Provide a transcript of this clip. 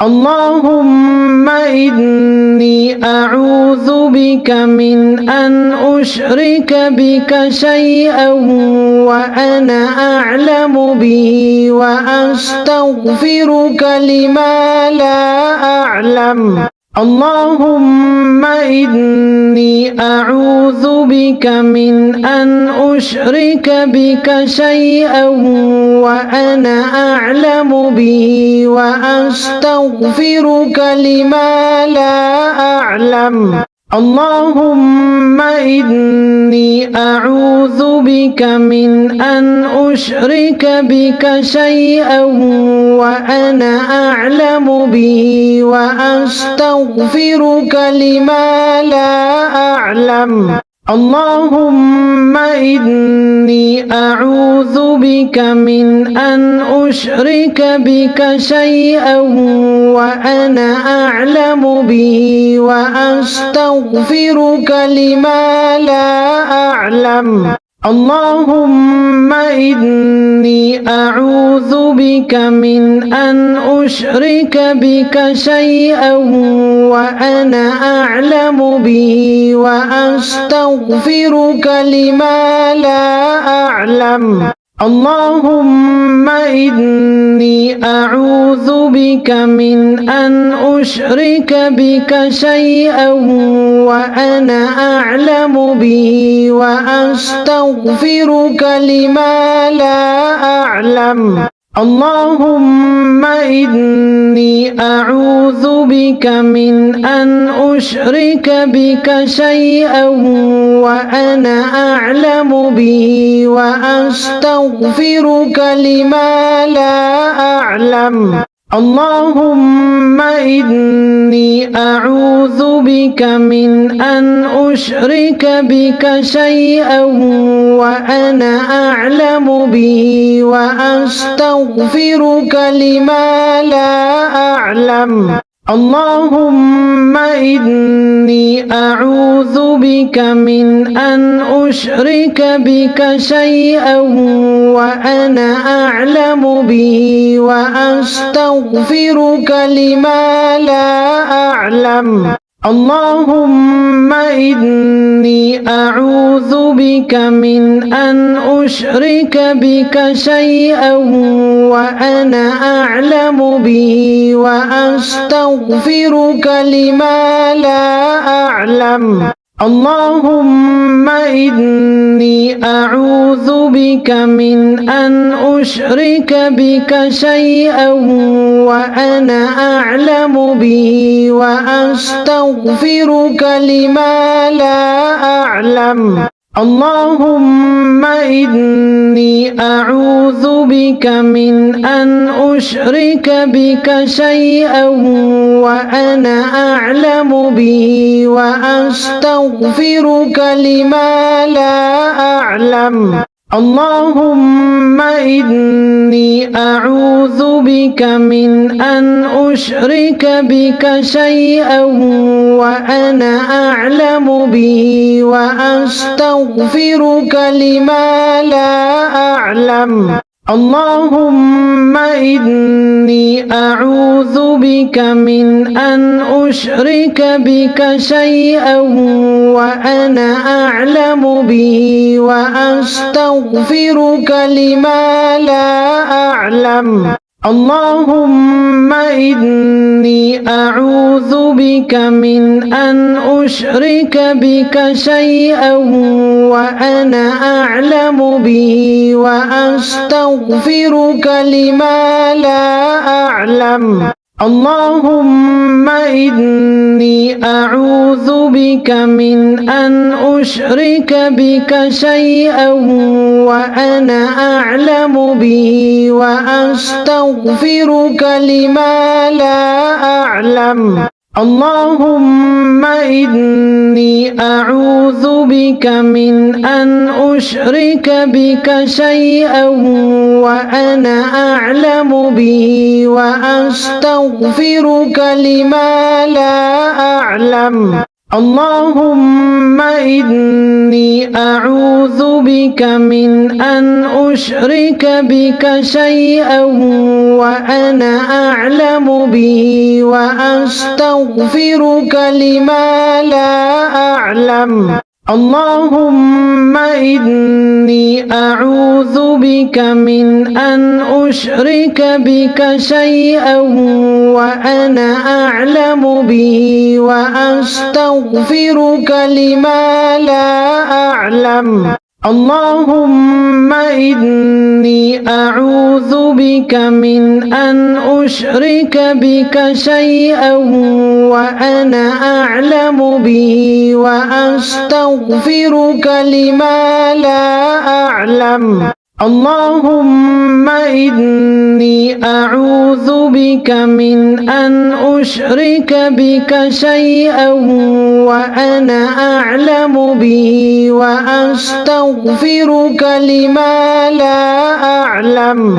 اللهم إني أعوذ بك من أن أشرك بك شيئا وأنا أعلم به وأستغفرك لما لا أعلم. اللهم إني أعوذ بك من أن أشرك بك شيئا وأنا أعلم به وأستغفرك لما لا أعلم. اللهم إني أعوذ بك من أن أشرك بك شيئا وأنا أعلم به وأستغفرك لما لا أعلم. اللهم إني أعوذ بك من أن أشرك بك شيئا وأنا أعلم به وأستغفرك لما لا أعلم. اللهم إني أعوذ بك من أن أشرك بك شيئا وأنا أعلم به وأستغفرك لما لا أعلم. اللهم إني أعوذ بك من أن أشرك بك شيئا وأنا أعلم به وأستغفرك لما لا أعلم. اللهم إني أعوذ بك من أن أشرك بك شيئا وأنا أعلم به وأستغفرك لما لا أعلم. اللهم إني أعوذ بك من أن أشرك بك شيئا وأنا أعلم به وأستغفرك لما لا أعلم. اللهم إني أعوذ بك من أن أشرك بك شيئا وأنا أعلم به وأستغفرك لما لا أعلم. اللهم إني أعوذ بك من أن أشرك بك شيئا وأنا أعلم به وأستغفرك لما لا أعلم. اللهم إني أعوذ بك من أن أشرك بك شيئا وأنا أعلم به وأستغفرك لما لا أعلم. اللهم إني أعوذ بك من أن أشرك بك شيئا وأنا أعلم به وأستغفرك لما لا أعلم. اللهم إني أعوذ بك من أن أشرك بك شيئا وأنا أعلم به وأستغفرك لما لا أعلم. اللهم إني أعوذ بك من أن أشرك بك شيئا وأنا أعلم به وأستغفرك لما لا أعلم. اللهم إني أعوذ بك من أن أشرك بك شيئا وأنا أعلم به وأستغفرك لما لا أعلم. اللهم إني أعوذ بك من أن أشرك بك شيئا وأنا أعلم به وأستغفرك لما لا أعلم. اللهم إني أعوذ بك من أن أشرك بك شيئا وأنا أعلم به وأستغفرك لما لا أعلم. اللهم إني أعوذ بك من أن أشرك بك شيئا وأنا أعلم به وأستغفرك لما لا أعلم. اللهم إني أعوذ بك من أن أشرك بك شيئا وأنا أعلم به وأستغفرك لما لا أعلم. اللهم إني أعوذ بك من أن أشرك بك شيئا وأنا أعلم به وأستغفرك لما لا أعلم. اللهم إني أعوذ بك من أن أشرك بك شيئا وأنا أعلم به وأستغفرك لما لا أعلم.